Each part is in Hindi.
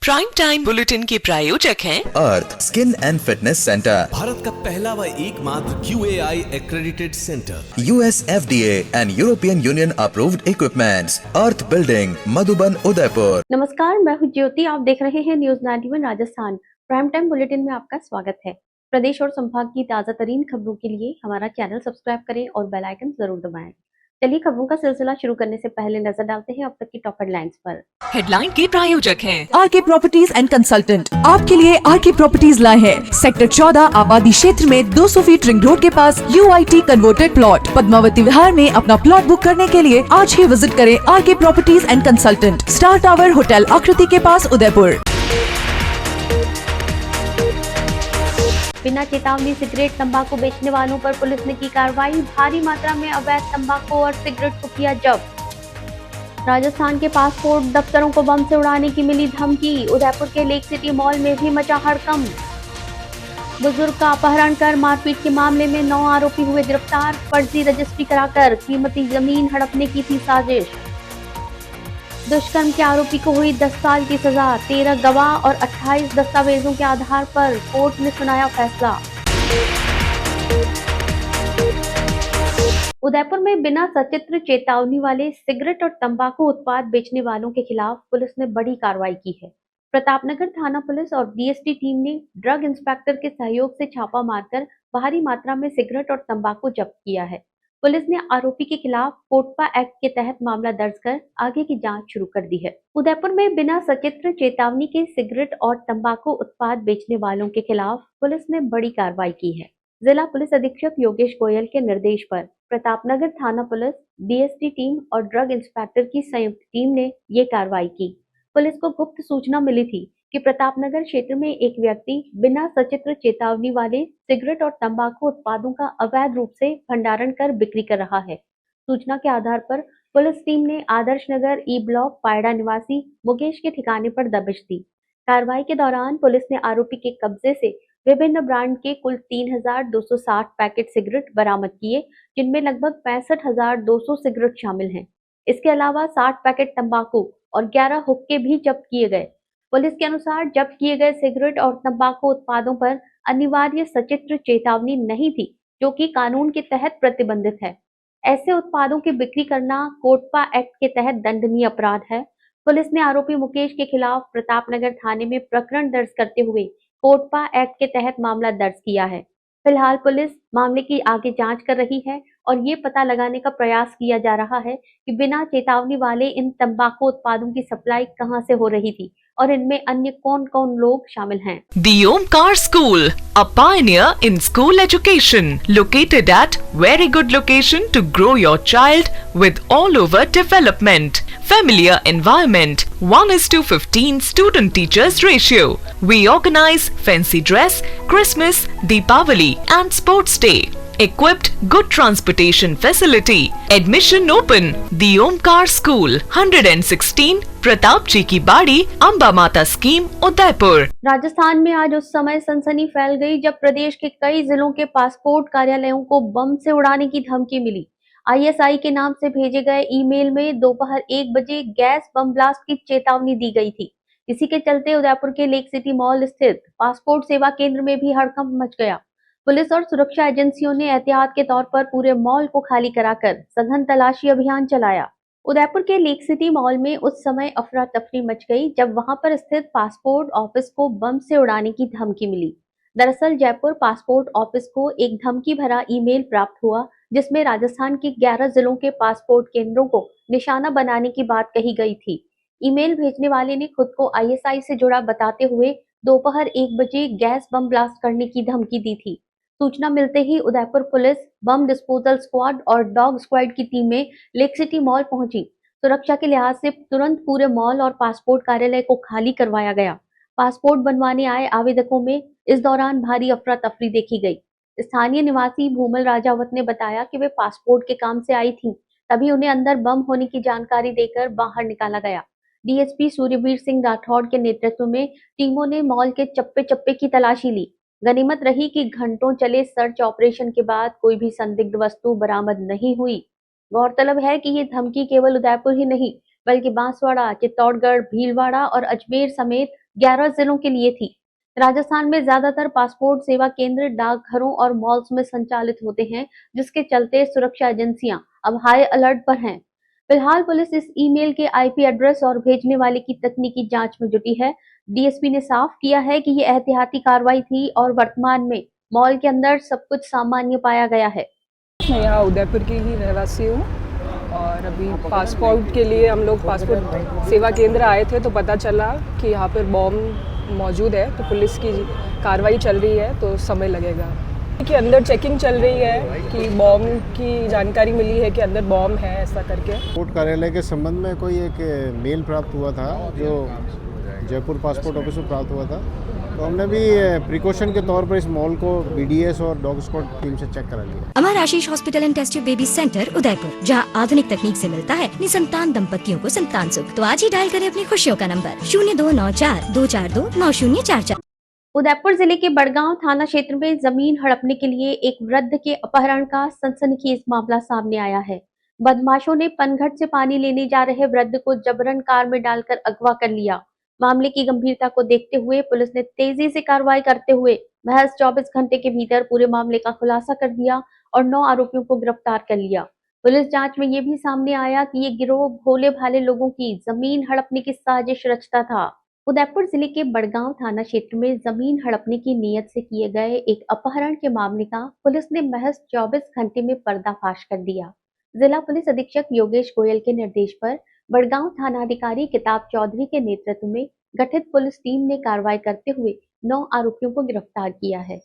प्राइम टाइम बुलेटिन के प्रायोजक हैं Arth skin and fitness centre, Bharat का पहला व एकमात्र QAI accredited centre, US FDA and European union approved equipments, Arth building, Madhuban, Udaipur. नमस्कार, मैं हूं ज्योति। आप देख रहे हैं news 91 Rajasthan. Prime time bulletin में आपका स्वागत है। प्रदेश और संभाग की ताजा तरीन खबरों के लिए हमारा चैनल सब्सक्राइब करें और बेल आइकन जरूर दबाएं। चलिए खबरों का सिलसिला शुरू करने से पहले नजर डालते हैं अब तक की टॉप हेडलाइंस पर। हेडलाइन के प्रायोजक हैं आरके प्रॉपर्टीज एंड कंसल्टेंट। आपके लिए आरके प्रॉपर्टीज लाए हैं सेक्टर 14 आबादी क्षेत्र में 200 फीट रिंग रोड के पास UIT converted plot Padmavati Vihar में। अपना प्लॉट बुक करने के लिए आज ही विजिट करें RK properties and consultant, star tower hotel Aakriti के पास, उदयपुर। बिना चेतावनी सिगरेट तंबाकू बेचने वालों पर पुलिस ने की कार्रवाई। भारी मात्रा में अवैध तंबाकू और सिगरेट को किया जब्त। राजस्थान के पासपोर्ट दफ्तरों को बम से उड़ाने की मिली धमकी। उदयपुर के लेक सिटी मॉल में भी मचा हड़कंप। बुजुर्ग का अपहरण कर मारपीट के मामले में 9 आरोपी हुए गिरफ्तार। फर्जी रजिस्ट्री कराकर कीमती जमीन हड़पने की थी साजिश। दुष्कर्म के आरोपी को हुई 10 साल की सजा। 13 गवाह और 28 दस्तावेजों के आधार पर कोर्ट ने सुनाया फैसला। उदयपुर में बिना सचित्र चेतावनी वाले सिगरेट और तंबाकू उत्पाद बेचने वालों के खिलाफ पुलिस ने बड़ी कार्रवाई की है। प्रतापनगर थाना पुलिस और DST टीम ने ड्रग इंस्पेक्टर के सहयोग से छापा मारकर भारी मात्रा में सिगरेट और तंबाकू जब्त किया है। पुलिस ने आरोपी के खिलाफ कोटपा एक्ट के तहत मामला दर्ज कर आगे की जांच शुरू कर दी है। उदयपुर में बिना सचित्र चेतावनी के सिगरेट और तंबाकू उत्पाद बेचने वालों के खिलाफ पुलिस ने बड़ी कार्रवाई की है। जिला पुलिस अधीक्षक योगेश गोयल के निर्देश पर प्रतापनगर थाना पुलिस, DST टीम और ड्रग इंस्पेक्टर की संयुक्त टीम ने ये कार्रवाई की। पुलिस को गुप्त सूचना मिली थी कि प्रतापनगर क्षेत्र में एक व्यक्ति बिना सचित्र चेतावनी वाले सिगरेट और तंबाकू उत्पादों का अवैध रूप से भंडारण कर बिक्री कर रहा है। सूचना के आधार पर पुलिस टीम ने आदर्श नगर E ब्लॉक पायड़ा निवासी मुकेश के ठिकाने पर दबिश दी। कार्रवाई के दौरान पुलिस ने आरोपी के कब्जे से विभिन्न ब्रांड के कुल 3,260 पैकेट सिगरेट बरामद किए, जिनमें लगभग 65,200 सिगरेट शामिल हैं। इसके अलावा 60 पैकेट तंबाकू और 11 हुक्के भी जब्त किए गए। पुलिस के अनुसार जब्त किए गए सिगरेट और तंबाकू उत्पादों पर अनिवार्य सचित्र चेतावनी नहीं थी, जो कि कानून के तहत प्रतिबंधित है। ऐसे उत्पादों की बिक्री करना कोटपा एक्ट के तहत दंडनीय अपराध है। पुलिस ने आरोपी मुकेश के खिलाफ प्रतापनगर थाने में प्रकरण दर्ज करते हुए कोटपा एक्ट के तहत मामला दर्ज किया है। फिलहाल पुलिस मामले की आगे जांच कर रही है और ये पता लगाने का प्रयास किया जा रहा है कि बिना चेतावनी वाले इन तंबाकू उत्पादों की सप्लाई कहां से हो रही थी और इनमें अन्य कौन कौन लोग शामिल हैं। The Omkar School, a pioneer in school education, located at very good location to grow your child with all over development. Familiar environment, 1:15 student teachers ratio. We organize fancy dress, Christmas, Deepavali and sports day. Equipped good transportation facility. Admission open. The Omkar School, 116 Pratap जी की बाड़ी, अम्बा माता स्कीम, उदयपुर। राजस्थान में आज उस समय सनसनी फैल गई जब प्रदेश के कई जिलों के पासपोर्ट कार्यालयों को बम से उड़ाने की धमकी मिली। ISI के नाम से भेजे गए ईमेल में दोपहर 1 बजे गैस बम ब्लास्ट की चेतावनी दी गई थी। इसी के चलते उदयपुर के लेक सिटी मॉल स्थित पासपोर्ट सेवा केंद्र में भी हड़कंप मच गया। पुलिस और सुरक्षा एजेंसियों ने एहतियात के तौर पर पूरे मॉल को खाली कराकर सघन तलाशी अभियान चलाया। उदयपुर के लेक सिटी मॉल में उस समय अफरा तफरी मच गई जब वहां पर स्थित पासपोर्ट ऑफिस को बम से उड़ाने की धमकी मिली। दरअसल जयपुर पासपोर्ट ऑफिस को एक धमकी भरा ईमेल प्राप्त हुआ, जिसमें राजस्थान के 11 जिलों के पासपोर्ट केंद्रों को निशाना बनाने की बात कही गई थी। ईमेल भेजने वाले ने खुद को ISI से जुड़ा बताते हुए दोपहर 1 बजे गैस बम ब्लास्ट करने की धमकी दी थी। सूचना मिलते ही Udaipur police, bomb disposal squad और डॉग स्क्वाड की टीमें लेक सिटी मॉल पहुंची। सुरक्षा के लिहाज से तुरंत पूरे मॉल और पासपोर्ट कार्यालय को खाली करवाया गया। पासपोर्ट बनवाने आए आवेदकों में इस दौरान भारी अफरा तफरी देखी गई। स्थानीय निवासी भूमल राजावत ने बताया कि वे पासपोर्ट के काम से आई थीं, तभी उन्हें अंदर बम होने की जानकारी देकर बाहर निकाला गया। DSP सूर्यवीर सिंह राठौड़ के नेतृत्व में टीमों ने मॉल के चप्पे चप्पे की तलाशी ली। गनीमत रही कि घंटों चले सर्च ऑपरेशन के बाद कोई भी संदिग्ध वस्तु बरामद नहीं हुई। गौरतलब है कि ये धमकी केवल उदयपुर ही नहीं बल्कि बांसवाड़ा, चित्तौड़गढ़, भीलवाड़ा और अजमेर समेत 11 जिलों के लिए थी। राजस्थान में ज्यादातर पासपोर्ट सेवा केंद्र डाकघरों और मॉल्स में संचालित होते हैं, जिसके चलते सुरक्षा एजेंसियां अब हाई अलर्ट पर हैं। फिलहाल पुलिस इस ईमेल के आईपी एड्रेस और भेजने वाले की तकनीकी जांच में जुटी है। डीएसपी ने साफ किया है कि ये एहतियाती कार्रवाई थी और वर्तमान में मॉल के अंदर सब कुछ सामान्य पाया गया है। मैं यहाँ उदयपुर की ही रहवासी हूँ और अभी पासपोर्ट के लिए हम लोग पासपोर्ट सेवा केंद्र आए थे तो पता चला कि यहाँ पर बॉम्ब मौजूद है, तो पुलिस की कार्रवाई चल रही है, तो समय लगेगा। कि अंदर चेकिंग चल रही है कि बॉम्ब की जानकारी मिली है कि अंदर बॉम्ब है, ऐसा करके। पासपोर्ट कार्यालय के संबंध में कोई एक मेल प्राप्त हुआ था जो जयपुर पासपोर्ट ऑफिस में प्राप्त हुआ था, तो हमने भी प्रिकॉशन के तौर पर इस मॉल को बीडीएस और डॉग स्क्वाड टीम से चेक करा लिया। Amar Ashish hospital and test tube baby centre Udaipur, जहां आधुनिक तकनीक से मिलता है निसंतान दंपतियों को संतान सुख। तो आज ही डायल करें अपनी खुशियों का नंबर 0294-242-9044। उदयपुर जिले के बड़गांव थाना क्षेत्र में जमीन हड़पने के लिए एक वृद्ध के अपहरण का सनसनीखेज मामला सामने आया है। बदमाशों ने पनघट से पानी लेने जा रहे वृद्ध को जबरन कार में डालकर अगवा कर लिया। मामले की गंभीरता को देखते हुए पुलिस ने तेजी से कार्रवाई करते हुए महज 24 घंटे के भीतर पूरे मामले का खुलासा कर दिया और 9 आरोपियों को गिरफ्तार कर लिया। पुलिस जांच में ये भी सामने आया कि ये गिरोह भोले भाले लोगों की जमीन हड़पने की साजिश रचता था। उदयपुर जिले के बड़गांव थाना क्षेत्र में जमीन हड़पने की नीयत से किए गए एक अपहरण के मामले का पुलिस ने महज 24 घंटे में पर्दाफाश कर दिया। जिला पुलिस अधीक्षक योगेश गोयल के निर्देश पर बड़गांव थानाधिकारी किताब चौधरी के नेतृत्व में गठित पुलिस टीम ने कार्रवाई करते हुए 9 आरोपियों को गिरफ्तार किया है।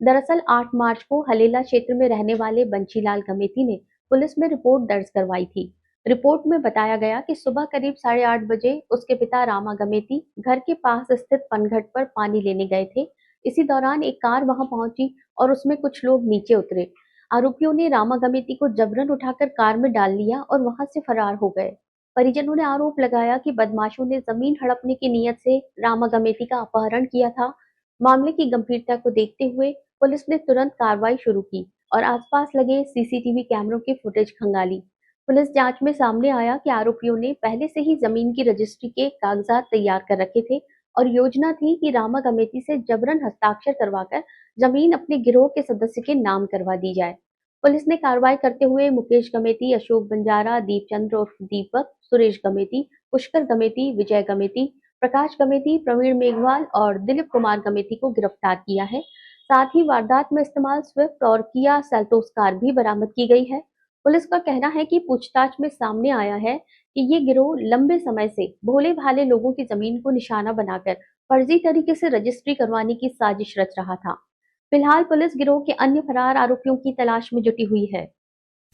दरअसल 8 मार्च को हलेला क्षेत्र में रहने वाले बंशीलाल गमेती ने पुलिस में रिपोर्ट दर्ज करवाई थी। रिपोर्ट में बताया गया कि सुबह करीब 8:30 बजे उसके पिता रामा गमेती घर के पास स्थित पनघट पर पानी लेने गए थे। इसी दौरान एक कार वहां पहुंची और उसमें कुछ लोग नीचे उतरे। आरोपियों ने रामा गमेती को जबरन उठाकर कार में डाल लिया और वहां से फरार हो गए। परिजनों ने आरोप लगाया कि बदमाशों ने जमीन हड़पने की नीयत से रामा गमेती का अपहरण किया था। मामले की गंभीरता को देखते हुए पुलिस ने तुरंत कार्रवाई शुरू की और आसपास लगे सीसीटीवी कैमरों की फुटेज खंगाली। पुलिस जांच में सामने आया कि आरोपियों ने पहले से ही जमीन की रजिस्ट्री के कागजात तैयार कर रखे थे और योजना थी कि रामा गमेती से जबरन हस्ताक्षर करवाकर जमीन अपने गिरोह के सदस्य के नाम करवा दी जाए। पुलिस ने कार्रवाई करते हुए मुकेश गमेती, अशोक बंजारा, दीपचंद्र उर्फ दीपक, सुरेश गमेती, पुष्कर गमेती, विजय गमेती, प्रकाश गमेती, प्रवीण मेघवाल और दिलीप कुमार गमेती को गिरफ्तार किया है। साथ ही वारदात में इस्तेमाल स्विफ्ट और किया सेल्टोस कार भी बरामद की गई है। पुलिस का कहना है कि पूछताछ में सामने आया है कि ये गिरोह लंबे समय से भोले भाले लोगों की जमीन को निशाना बनाकर फर्जी तरीके से रजिस्ट्री करवाने की साजिश रच रहा था। फिलहाल पुलिस गिरोह के अन्य फरार आरोपियों की तलाश में जुटी हुई है।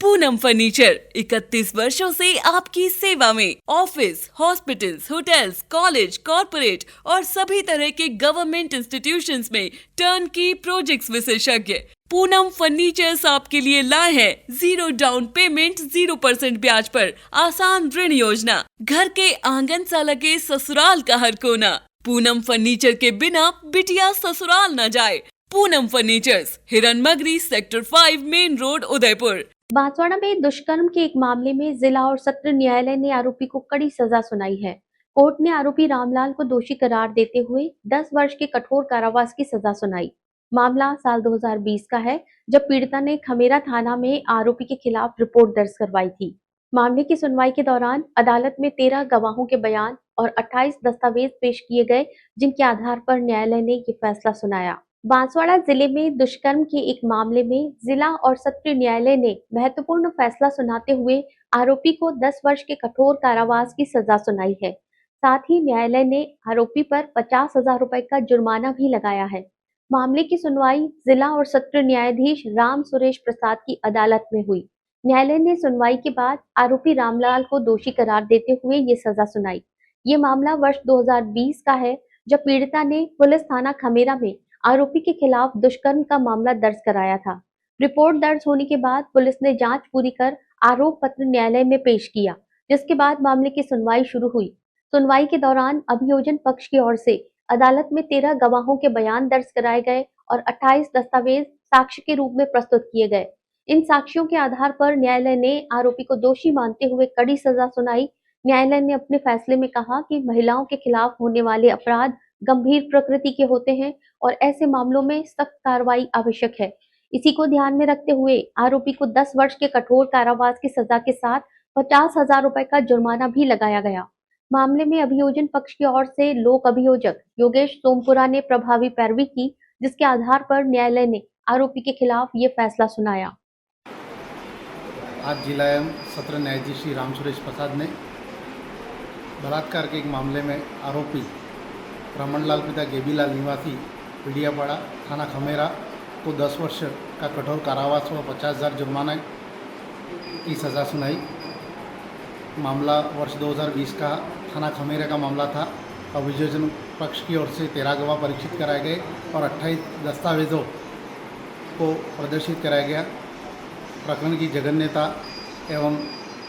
पूनम फर्नीचर 31 वर्षों से आपकी सेवा में। Office, hospitals, hotels, college, corporate और सभी तरह के गवर्नमेंट इंस्टीट्यूशंस में टर्नकी प्रोजेक्ट्स विशेषज्ञ पूनम फर्नीचर्स आपके लिए लाए हैं 0 डाउन पेमेंट 0% ब्याज पर आसान ऋण योजना। घर के आंगन सा लगे ससुराल का हर कोना। पूनम फर्नीचर के बिना बिटिया ससुराल न जाए। पूनम फर्नीचर्स, हिरन मगरी, sector 5, main road, Udaipur. Banswara में दुष्कर्म के एक मामले में जिला और सत्र न्यायालय ने आरोपी को कड़ी सजा सुनाई है। कोर्ट ने आरोपी रामलाल को दोषी करार देते हुए 10 वर्ष के कठोर कारावास की सजा सुनाई। मामला साल 2020 का है, जब पीड़िता ने खमेरा थाना में आरोपी के खिलाफ रिपोर्ट दर्ज करवाई थी। मामले की सुनवाई के दौरान अदालत में 13 गवाहों के बयान और 28 दस्तावेज पेश किए गए, जिनके आधार पर न्यायालय ने ये फैसला सुनाया। बांसवाड़ा जिले में दुष्कर्म के एक मामले में जिला और सत्र न्यायालय ने महत्वपूर्ण फैसला सुनाते हुए आरोपी को 10 वर्ष के कठोर कारावास की सजा सुनाई है। साथ ही न्यायालय ने आरोपी पर 50,000 रुपए का जुर्माना भी लगाया है। मामले की सुनवाई जिला और सत्र न्यायाधीश राम सुरेश प्रसाद की अदालत में हुई। न्यायालय ने सुनवाई के बाद आरोपी रामलाल को दोषी करार देते हुए ये सजा सुनाई। ये मामला वर्ष 2020 का है, जब पीड़िता ने पुलिस थाना खमेरा में आरोपी के खिलाफ दुष्कर्म का मामला दर्ज कराया था। रिपोर्ट दर्ज होने के बाद पुलिस ने जांच पूरी कर आरोप पत्र न्यायालय में पेश किया, जिसके बाद मामले की सुनवाई शुरू हुई। सुनवाई के दौरान अभियोजन पक्ष की ओर से अदालत में 13 गवाहों के बयान दर्ज कराए गए और 28 दस्तावेज साक्ष्य के रूप में प्रस्तुत किए गए। इन साक्ष्यों के आधार पर न्यायालय ने आरोपी को दोषी मानते हुए कड़ी सजा सुनाई। न्यायालय ने अपने फैसले में कहा कि महिलाओं के खिलाफ होने वाले अपराध गंभीर प्रकृति के होते हैं और ऐसे मामलों में सख्त कार्रवाई आवश्यक है। इसी को ध्यान में रखते हुए आरोपी को 10 वर्ष के कठोर कारावास की सजा के साथ 50,000 रुपए का जुर्माना भी लगाया गया। मामले में अभियोजन पक्ष की ओर से लोक अभियोजक योगेश सोमपुरा ने प्रभावी पैरवी की, जिसके आधार पर न्यायालय ने आरोपी के खिलाफ ये फैसला सुनाया। आज जिला एवं सत्र न्यायाधीश श्री राम सुरेश प्रसाद ने बलात्कार के एक मामले में आरोपी रमनलाल पिता गेबीलाल निवासी पीड़ियापाड़ा थाना खमेरा को 10 वर्ष का कठोर कारावास व 50,000 जुर्माना की सज़ा सुनाई। मामला वर्ष 2020 का थाना खमेरा का मामला था। अभियोजन पक्ष की ओर से 13 गवाह परीक्षित कराए गए और 28 दस्तावेज़ों को प्रदर्शित कराया गया। प्रकरण की जघन्यता एवं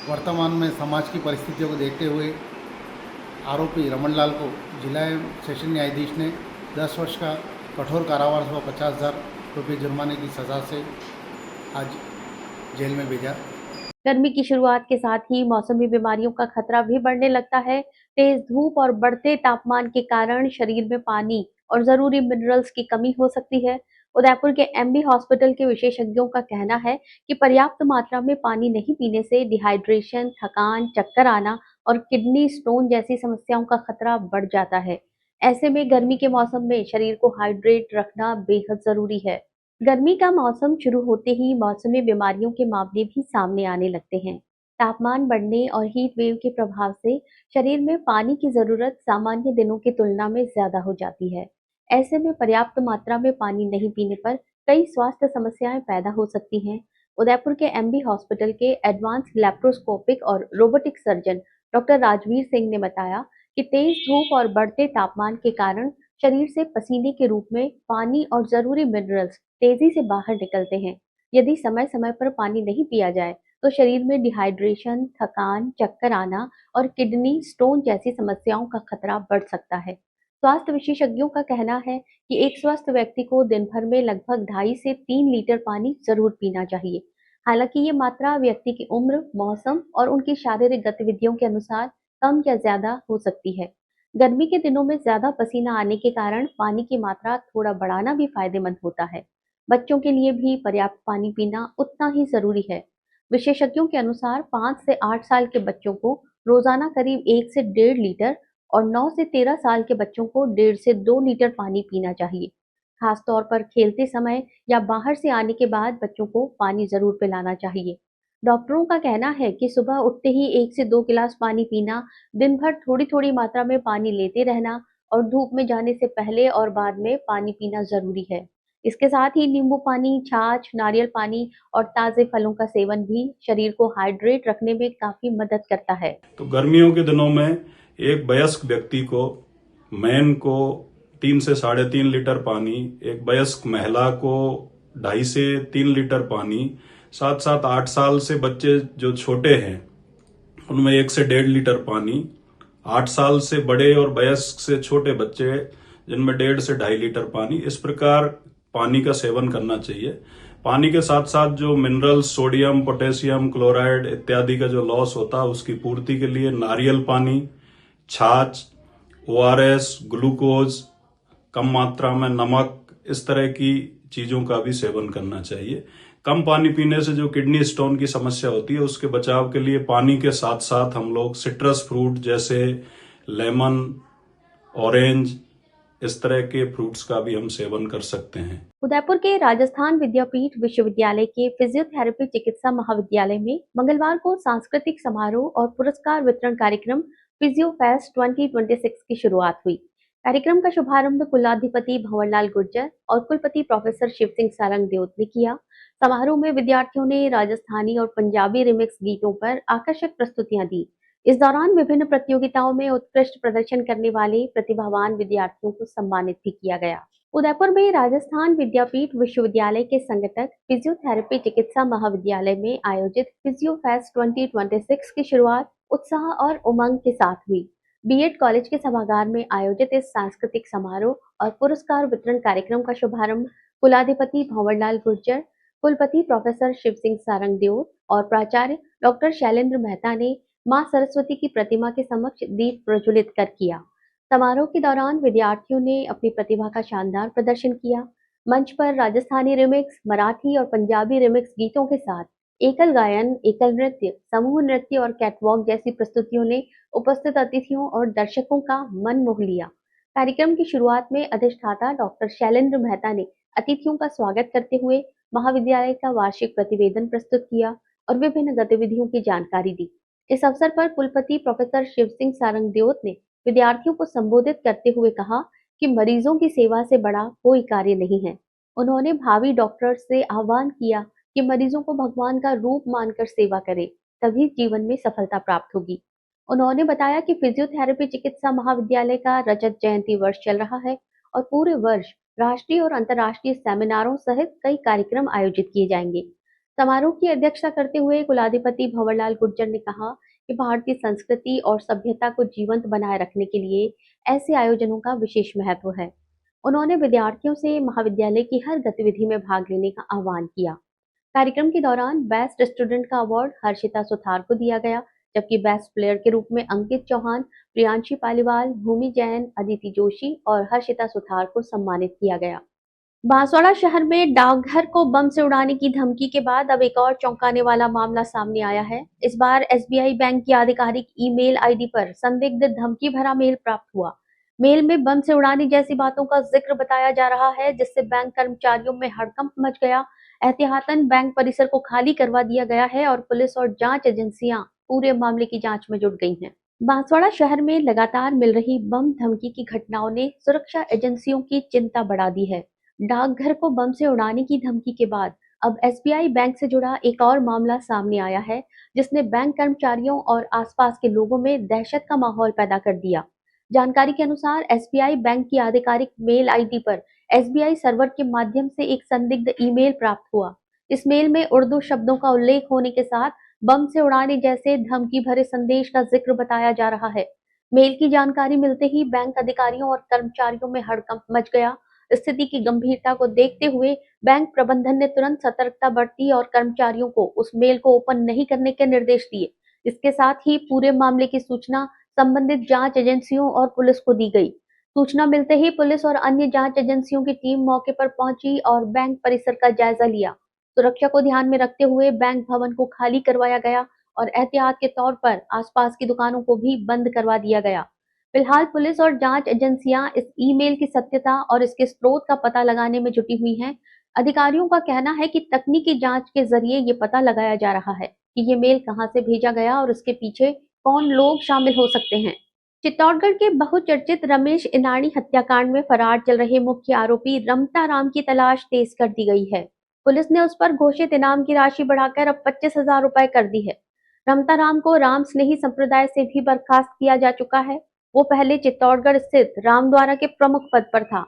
वर्तमान में समाज की परिस्थितियों को देखते हुए आरोपी रमनलाल को जिला एवं सेशन न्यायाधीश ने 10 वर्ष का कठोर कारावास व 50,000 रुपये जुर्माने की सज़ा से आज जेल में भेजा। गर्मी की शुरुआत के साथ ही मौसमी बीमारियों का खतरा भी बढ़ने लगता है। तेज धूप और बढ़ते तापमान के कारण शरीर में पानी और जरूरी मिनरल्स की कमी हो सकती है। उदयपुर के एमबी हॉस्पिटल के विशेषज्ञों का कहना है कि पर्याप्त मात्रा में पानी नहीं पीने से डिहाइड्रेशन, थकान, चक्कर आना और किडनी स्टोन जैसी समस्याओं का खतरा बढ़ जाता है। ऐसे में गर्मी के मौसम में शरीर को हाइड्रेट रखना बेहद जरूरी है। गर्मी का मौसम शुरू होते ही मौसमी बीमारियों के मामले भी सामने आने लगते हैं। तापमान बढ़ने और हीट वेव के प्रभाव से शरीर में पानी की जरूरत सामान्य दिनों की तुलना में ज्यादा हो जाती है। ऐसे में पर्याप्त मात्रा में पानी नहीं पीने पर कई स्वास्थ्य समस्याएं पैदा हो सकती हैं। उदयपुर के एमबी हॉस्पिटल के एडवांस लैप्रोस्कोपिक और robotic surgeon doctor Rajveer Singh ने बताया कि तेज धूप और बढ़ते तापमान के कारण शरीर से पसीने के रूप में पानी और जरूरी मिनरल्स तेजी से बाहर निकलते हैं। यदि समय समय पर पानी नहीं पिया जाए तो शरीर में डिहाइड्रेशन, थकान, चक्कर आना और किडनी स्टोन जैसी समस्याओं का खतरा बढ़ सकता है। स्वास्थ्य विशेषज्ञों का कहना है कि एक स्वस्थ व्यक्ति को दिन भर में लगभग 2.5 से 3 लीटर पानी जरूर पीना चाहिए। हालांकि ये मात्रा व्यक्ति की उम्र, मौसम और उनकी शारीरिक गतिविधियों के अनुसार कम या ज्यादा हो सकती है। गर्मी के दिनों में ज्यादा पसीना आने के कारण पानी की मात्रा थोड़ा बढ़ाना भी फायदेमंद होता है। बच्चों के लिए भी पर्याप्त पानी पीना उतना ही जरूरी है। विशेषज्ञों के अनुसार 5 से 8 साल के बच्चों को रोजाना करीब 1 से 1.5 लीटर और 9 से 13 साल के बच्चों को 1.5 से 2 लीटर पानी पीना चाहिए। खासतौर पर खेलते समय या बाहर से आने के बाद बच्चों को पानी जरूर पिलाना चाहिए। डॉक्टरों का कहना है कि सुबह उठते ही 1 से 2 गिलास पानी पीना, दिन भर थोड़ी थोड़ी मात्रा में पानी लेते रहना और धूप में जाने से पहले और बाद में पानी पीना जरूरी है। इसके साथ ही नींबू पानी, छाछ, नारियल पानी और ताजे फलों का सेवन भी शरीर को हाइड्रेट रखने में काफी मदद करता है। तो गर्मियों के दिनों में एक वयस्क व्यक्ति को, मैन को 3 से 3.5 लीटर पानी, एक वयस्क महिला को 2.5 से 3 लीटर पानी, साथ साथ 8 साल से बच्चे जो छोटे हैं उनमें 1 से 1.5 लीटर पानी, 8 साल से बड़े और वयस्क से छोटे बच्चे जिनमें 1.5 से 2.5 लीटर पानी, इस प्रकार पानी का सेवन करना चाहिए। पानी के साथ साथ जो मिनरल्स, सोडियम, पोटेशियम, क्लोराइड इत्यादि का जो लॉस होता है उसकी पूर्ति के लिए नारियल पानी, छाछ, ORS, ग्लूकोज, कम मात्रा में नमक, इस तरह की चीजों का भी सेवन करना चाहिए। कम पानी पीने से जो किडनी स्टोन की समस्या होती है उसके बचाव के लिए पानी के साथ साथ हम लोग सिट्रस फ्रूट जैसे लेमन, ऑरेंज, इस तरह के फ्रूट्स का भी हम सेवन कर सकते हैं। उदयपुर के राजस्थान विद्यापीठ विश्वविद्यालय के फिजियोथेरेपी चिकित्सा महाविद्यालय में मंगलवार को सांस्कृतिक समारोह और पुरस्कार वितरण कार्यक्रम फिजियो फेस्ट 2026 की शुरुआत हुई। कार्यक्रम का शुभारंभ कुलाधिपति भंवरलाल गुर्जर और कुलपति प्रोफेसर शिव सिंह सारंग देओत ने किया। समारोह में विद्यार्थियों ने राजस्थानी और पंजाबी रिमिक्स गीतों पर आकर्षक प्रस्तुतियां दी। इस दौरान विभिन्न प्रतियोगिताओं में उत्कृष्ट प्रदर्शन करने वाले प्रतिभावान विद्यार्थियों को सम्मानित भी किया गया। उदयपुर में राजस्थान विद्यापीठ विश्वविद्यालय के संगठक फिजियोथेरेपी चिकित्सा महाविद्यालय में आयोजित फिजियो फेस्ट 2026 की शुरुआत उत्साह और उमंग के साथ हुई। बीएड कॉलेज के सभागार में आयोजित इस सांस्कृतिक समारोह और पुरस्कार वितरण कार्यक्रम का शुभारंभ कुलाधिपति भंवरलाल गुर्जर, कुलपति प्रोफेसर शिव सिंह सारंग देओत और प्राचार्य डॉक्टर शैलेंद्र मेहता ने मां सरस्वती की प्रतिमा के समक्ष दीप प्रज्वलित कर किया। समारोह के दौरान विद्यार्थियों ने अपनी प्रतिभा का शानदार प्रदर्शन किया। मंच पर राजस्थानी रिमिक्स, मराठी और पंजाबी रिमिक्स गीतों के साथ एकल गायन, एकल नृत्य, समूह नृत्य और कैटवॉक जैसी प्रस्तुतियों ने उपस्थित अतिथियों और दर्शकों का मन मोह लिया। कार्यक्रम की शुरुआत में अधिष्ठाता डॉक्टर शैलेंद्र मेहता ने अतिथियों का स्वागत करते हुए महाविद्यालय का वार्षिक प्रतिवेदन प्रस्तुत किया और विभिन्न गतिविधियों की जानकारी दी। इस अवसर पर कुलपति प्रोफेसर शिव सिंह सारंगदेओत ने विद्यार्थियों को संबोधित करते हुए कहा कि मरीजों की सेवा से बड़ा कोई कार्य नहीं है। उन्होंने भावी डॉक्टर से आह्वान किया कि मरीजों को भगवान का रूप मानकर सेवा करें, तभी जीवन में सफलता प्राप्त होगी। उन्होंने बताया कि फिजियोथेरेपी चिकित्सा महाविद्यालय का रजत जयंती वर्ष चल रहा है और पूरे वर्ष राष्ट्रीय और अंतर्राष्ट्रीय सेमिनारों सहित कई कार्यक्रम आयोजित किए जाएंगे। समारोह की अध्यक्षता करते हुए कुलाधिपति भंवरलाल गुर्जर ने कहा कि भारतीय संस्कृति और सभ्यता को जीवंत बनाए रखने के लिए ऐसे आयोजनों का विशेष महत्व है। उन्होंने विद्यार्थियों से महाविद्यालय की हर गतिविधि में भाग लेने का आह्वान किया। कार्यक्रम के दौरान बेस्ट स्टूडेंट का अवार्ड हर्षिता सुथार को दिया गया, जबकि बेस्ट प्लेयर के रूप में अंकित चौहान, प्रियांशी पालीवाल, भूमि जैन, अदिति जोशी और हर्षिता सुथार को सम्मानित किया गया। बांसवाड़ा शहर में डाकघर को बम से उड़ाने की धमकी के बाद अब एक और चौंकाने वाला मामला सामने आया है। इस बार एसबीआई बैंक की आधिकारिक ईमेल आईडी पर संदिग्ध धमकी भरा मेल प्राप्त हुआ। मेल में बम से उड़ाने जैसी बातों का जिक्र बताया जा रहा है, जिससे बैंक कर्मचारियों में हड़कंप मच गया। एहतियातन बैंक परिसर को खाली करवा दिया गया है और पुलिस और जांच एजेंसियां पूरे मामले की जांच में जुट गई हैं। बांसवाड़ा शहर में लगातार मिल रही बम धमकी की घटनाओं ने सुरक्षा एजेंसियों की चिंता बढ़ा दी है। डाकघर को बम से उड़ाने की धमकी के बाद अब एसबीआई बैंक से जुड़ा एक और मामला सामने आया है, जिसने बैंक कर्मचारियों और आसपास के लोगों में दहशत का माहौल पैदा कर दिया। जानकारी के अनुसार एसबीआई बैंक की आधिकारिक मेल आईडी पर एसबीआई सर्वर के माध्यम से एक संदिग्ध ईमेल प्राप्त हुआ। इस मेल में उर्दू शब्दों का उल्लेख होने के साथ बम से उड़ाने जैसे धमकी भरे संदेश का जिक्र बताया जा रहा है। मेल की जानकारी मिलते ही बैंक अधिकारियों और कर्मचारियों में हड़कंप मच गया। स्थिति की गंभीरता को देखते हुए बैंक प्रबंधन ने तुरंत सतर्कता बरती और कर्मचारियों को उस मेल को ओपन नहीं करने के निर्देश दिए। इसके साथ ही पूरे मामले की सूचना संबंधित जांच एजेंसियों और पुलिस को दी गई। सूचना मिलते ही पुलिस और अन्य जांच एजेंसियों की टीम मौके पर पहुंची और बैंक परिसर का जायजा लिया। सुरक्षा को ध्यान में रखते हुए बैंक भवन को खाली करवाया गया और एहतियात के तौर पर आसपास की दुकानों को भी बंद करवा दिया गया। फिलहाल पुलिस और जांच एजेंसियां इस ईमेल की सत्यता और इसके स्रोत का पता लगाने में जुटी हुई हैं। अधिकारियों का कहना है कि तकनीकी जांच के जरिए ये पता लगाया जा रहा है कि ये मेल कहां से भेजा गया और इसके पीछे कौन लोग शामिल हो सकते हैं। चित्तौड़गढ़ के बहुचर्चित रमेश इनानी हत्याकांड में फरार चल रहे मुख्य आरोपी रमता राम की तलाश तेज कर दी गई है। पुलिस ने उस पर घोषित इनाम की राशि बढ़ाकर अब 25,000 रुपए कर दी है। रमता राम को राम स्नेही संप्रदाय से भी बर्खास्त किया जा चुका है। वो पहले चित्तौड़गढ़ स्थित रामद्वारा के प्रमुख पद पर था।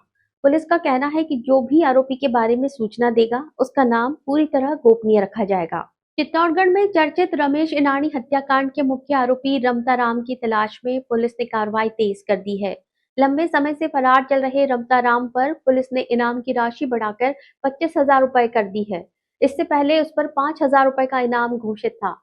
पुलिस का कहना है कि जो भी आरोपी के बारे में सूचना देगा, उसका नाम पूरी तरह गोपनीय रखा जाएगा। चित्तौड़गढ़ में चर्चित रमेश इनानी हत्याकांड के मुख्य आरोपी रमता राम की तलाश में पुलिस ने कार्रवाई तेज कर दी है। लंबे समय से फरार चल रहे रमता राम पर पुलिस ने इनाम की राशि बढ़ाकर 25,000 रुपए कर दी है। इससे पहले उस पर 5,000 रुपए का इनाम घोषित था।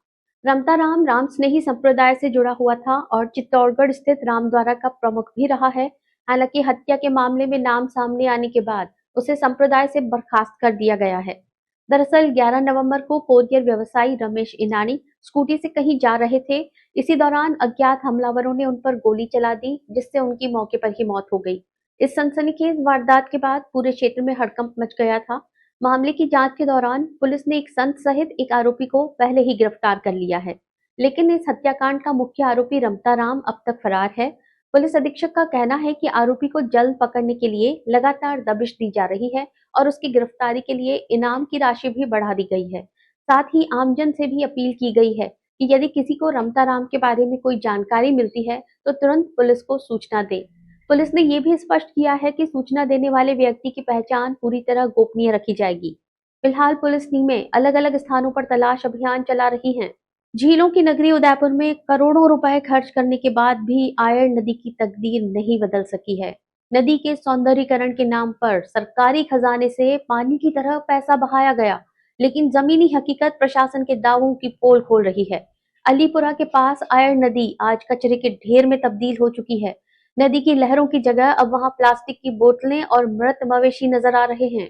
रमता राम राम स्नेही संप्रदाय से जुड़ा हुआ था और चित्तौड़गढ़ स्थित रामद्वारा का प्रमुख भी रहा है। हालांकि हत्या के मामले में नाम सामने आने के बाद उसे संप्रदाय से बर्खास्त कर दिया गया है। दरअसल 11 नवंबर को कोरियर व्यवसायी रमेश इनानी स्कूटी से कहीं जा रहे थे। इसी दौरान अज्ञात हमलावरों ने उन पर गोली चला दी, जिससे उनकी मौके पर ही मौत हो गई। इस सनसनीखेज वारदात के बाद पूरे क्षेत्र में हड़कंप मच गया था। मामले की जांच के दौरान पुलिस ने एक संत सहित एक आरोपी को पहले ही गिरफ्तार कर लिया है, लेकिन इस हत्याकांड का मुख्य आरोपी रमता राम अब तक फरार है। पुलिस अधीक्षक का कहना है कि आरोपी को जल्द पकड़ने के लिए लगातार दबिश दी जा रही है और उसकी गिरफ्तारी के लिए इनाम की राशि भी बढ़ा दी गई है। साथ ही आमजन से भी अपील की गई है कि यदि किसी को रमता राम के बारे में कोई जानकारी मिलती है तो तुरंत पुलिस को सूचना दे। पुलिस ने ये भी स्पष्ट किया है कि सूचना देने वाले व्यक्ति की पहचान पूरी तरह गोपनीय रखी जाएगी। फिलहाल पुलिस टीमें अलग अलग स्थानों पर तलाश अभियान चला रही हैं। झीलों की नगरी उदयपुर में करोड़ों रुपए खर्च करने के बाद भी आयर नदी की तकदीर नहीं बदल सकी है। नदी के सौंदर्यीकरण के नाम पर सरकारी खजाने से पानी की तरह पैसा बहाया गया, लेकिन जमीनी हकीकत प्रशासन के दावों की पोल खोल रही है। अलीपुरा के पास आयर नदी आज कचरे के ढेर में तब्दील हो चुकी है। नदी की लहरों की जगह अब वहां प्लास्टिक की बोतलें और मृत मवेशी नजर आ रहे हैं।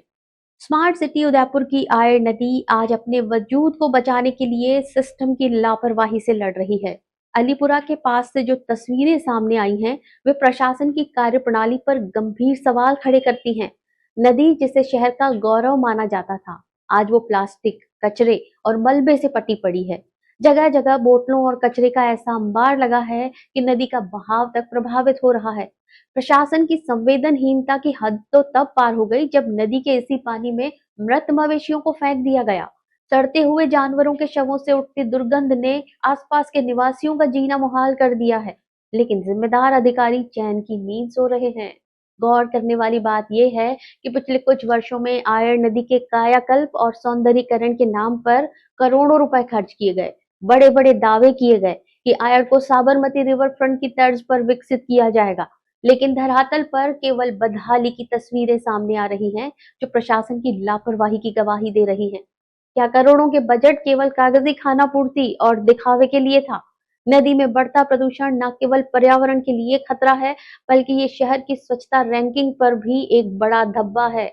स्मार्ट सिटी उदयपुर की आयर नदी आज अपने वजूद को बचाने के लिए सिस्टम की लापरवाही से लड़ रही है। अलीपुरा के पास से जो तस्वीरें सामने आई हैं, वे प्रशासन की कार्यप्रणाली पर गंभीर सवाल खड़े करती हैं। नदी जिसे शहर का गौरव माना जाता था, आज वो प्लास्टिक, कचरे और मलबे से पटी पड़ी है। जगह जगह बोतलों और कचरे का ऐसा अंबार लगा है कि नदी का बहाव तक प्रभावित हो रहा है। प्रशासन की संवेदनहीनता की हद तो तब पार हो गई जब नदी के इसी पानी में मृत मवेशियों को फेंक दिया गया। सड़ते हुए जानवरों के शवों से उठती दुर्गंध ने आसपास के निवासियों का जीना मुहाल कर दिया है, लेकिन जिम्मेदार अधिकारी चैन की नींद सो रहे हैं। गौर करने वाली बात यह है कि पिछले कुछ वर्षों में आयर नदी के कायाकल्प और सौंदर्यीकरण के नाम पर करोड़ों रुपए खर्च किए गए। बड़े बड़े दावे किए गए कि आयर को साबरमती रिवर फ्रंट की तर्ज पर विकसित किया जाएगा, लेकिन धरातल पर केवल बदहाली की तस्वीरें सामने आ रही हैं, जो प्रशासन की लापरवाही की गवाही दे रही हैं। क्या करोड़ों के बजट केवल कागजी खाना पूर्ति और दिखावे के लिए था? नदी में बढ़ता प्रदूषण न केवल पर्यावरण के लिए खतरा है, बल्कि ये शहर की स्वच्छता रैंकिंग पर भी एक बड़ा धब्बा है।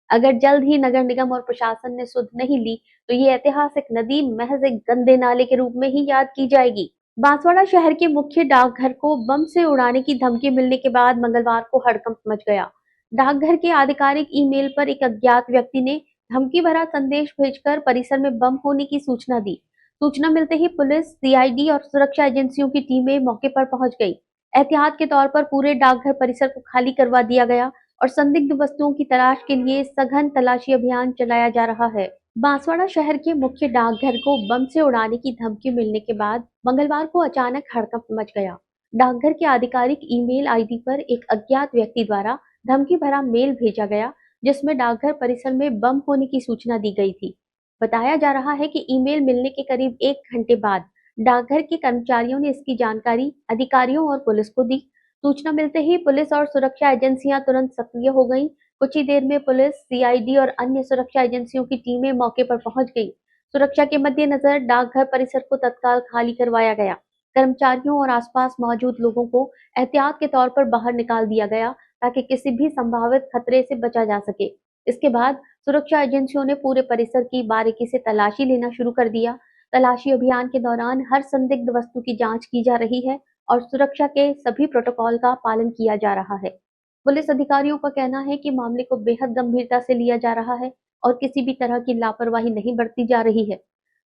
अगर जल्द ही नगर निगम और प्रशासन ने सुध नहीं ली, तो ये ऐतिहासिक नदी महज एक गंदे नाले के रूप में ही याद की जाएगी। बांसवाड़ा शहर के मुख्य डाकघर को बम से उड़ाने की धमकी मिलने के बाद मंगलवार को हड़कंप मच गया। डाकघर के आधिकारिक ईमेल पर एक अज्ञात व्यक्ति ने धमकी भरा संदेश भेजकर परिसर में बम होने की सूचना दी। सूचना मिलते ही पुलिस, सीआईडी और सुरक्षा एजेंसियों की टीमें मौके पर पहुंच गई। एहतियात के तौर पर पूरे डाकघर परिसर को खाली करवा दिया गया और संदिग्ध वस्तुओं की तलाश के लिए सघन तलाशी अभियान चलाया जा रहा है। बांसवाड़ा शहर के मुख्य डाकघर को बम से उड़ाने की धमकी मिलने के बाद मंगलवार को अचानक हड़कंप मच गया। डाकघर के आधिकारिक ईमेल आईडी पर एक अज्ञात व्यक्ति द्वारा धमकी भरा मेल भेजा गया, जिसमें डाकघर परिसर में बम होने की सूचना दी गई थी। बताया जा रहा है कि ईमेल मिलने के करीब 1 घंटे बाद डाकघर के कर्मचारियों ने इसकी जानकारी अधिकारियों और पुलिस को दी। सूचना मिलते ही पुलिस और सुरक्षा एजेंसियां तुरंत सक्रिय हो गईं। कुछ ही देर में पुलिस, सीआईडी और अन्य सुरक्षा एजेंसियों की टीमें मौके पर पहुंच गई। सुरक्षा के मद्देनजर डाकघर परिसर को तत्काल खाली करवाया गया। कर्मचारियों और आसपास मौजूद लोगों को एहतियात के तौर पर बाहर निकाल दिया गया, ताकि किसी भी संभावित खतरे से बचा जा सके। इसके बाद सुरक्षा एजेंसियों ने पूरे परिसर की बारीकी से तलाशी लेना शुरू कर दिया। तलाशी अभियान के दौरान हर संदिग्ध वस्तु की जांच की जा रही है और सुरक्षा के सभी प्रोटोकॉल का पालन किया जा रहा है। पुलिस अधिकारियों का कहना है कि मामले को बेहद गंभीरता से लिया जा रहा है और किसी भी तरह की लापरवाही नहीं बरती जा रही है।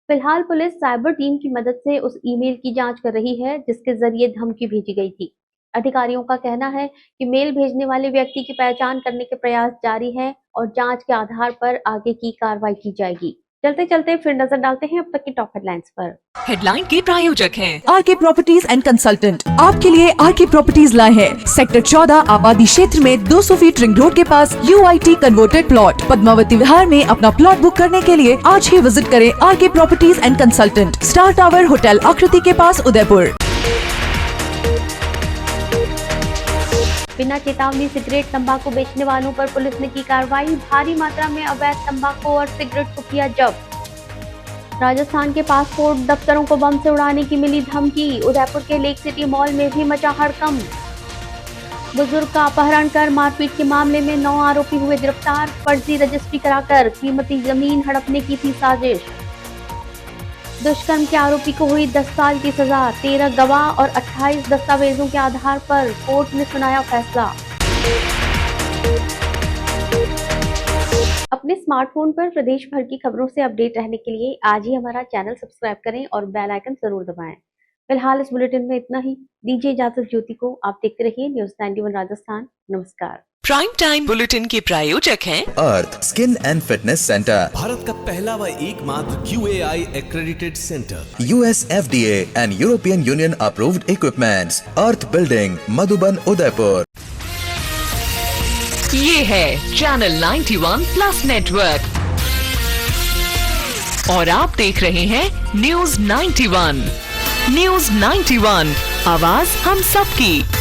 फिलहाल पुलिस साइबर टीम की मदद से उस ईमेल की जांच कर रही है, जिसके जरिए धमकी भेजी गई थी। अधिकारियों का कहना है कि मेल भेजने वाले व्यक्ति की पहचान करने के प्रयास जारी हैं और जांच के आधार पर आगे की कार्रवाई की जाएगी। चलते चलते फिर नजर डालते हैं अब तक की टॉप हेडलाइंस पर। हेडलाइन के प्रायोजक हैं आरके प्रॉपर्टीज एंड कंसल्टेंट। आपके लिए आरके प्रॉपर्टीज लाए हैं सेक्टर 14 आबादी क्षेत्र में 200 फीट रिंग रोड के पास UIT converted plot. Padmavati Vihar में अपना प्लॉट बुक करने के लिए आज ही विजिट करें RK properties and consultant, star tower hotel Aakriti के पास, उदयपुर। बिना चेतावनी सिगरेट, तंबाकू बेचने वालों पर पुलिस ने की कार्रवाई। भारी मात्रा में अवैध तंबाकू और सिगरेट को किया जब्त। राजस्थान के पासपोर्ट दफ्तरों को बम से उड़ाने की मिली धमकी। उदयपुर के लेक सिटी मॉल में भी मचा हड़कंप। बुजुर्ग का अपहरण कर मारपीट के मामले में 9 आरोपी हुए गिरफ्तार। फर्जी रजिस्ट्री कराकर कीमती जमीन हड़पने की थी साजिश। दुष्कर्म के आरोपी को हुई 10 साल की सजा। 13 गवाह और 28 दस्तावेजों के आधार पर कोर्ट ने सुनाया फैसला। अपने स्मार्टफोन पर प्रदेश भर की खबरों से अपडेट रहने के लिए आज ही हमारा चैनल सब्सक्राइब करें और बेल आइकन जरूर दबाएं। फिलहाल इस बुलेटिन में इतना ही। दीजिए इजाजत ज्योति को। आप देखते रहिए न्यूज़ 91 राजस्थान। नमस्कार। प्राइम टाइम बुलेटिन के प्रायोजक हैं Arth skin and fitness centre, Bharat का पहला व एकमात्र QAI accredited center, US FDA and European Union approved equipments, earth building, Madhuban, Udaipur. ये है चैनल 91 प्लस नेटवर्क और आप देख रहे हैं न्यूज़ 91। न्यूज़ 91, आवाज हम सबकी।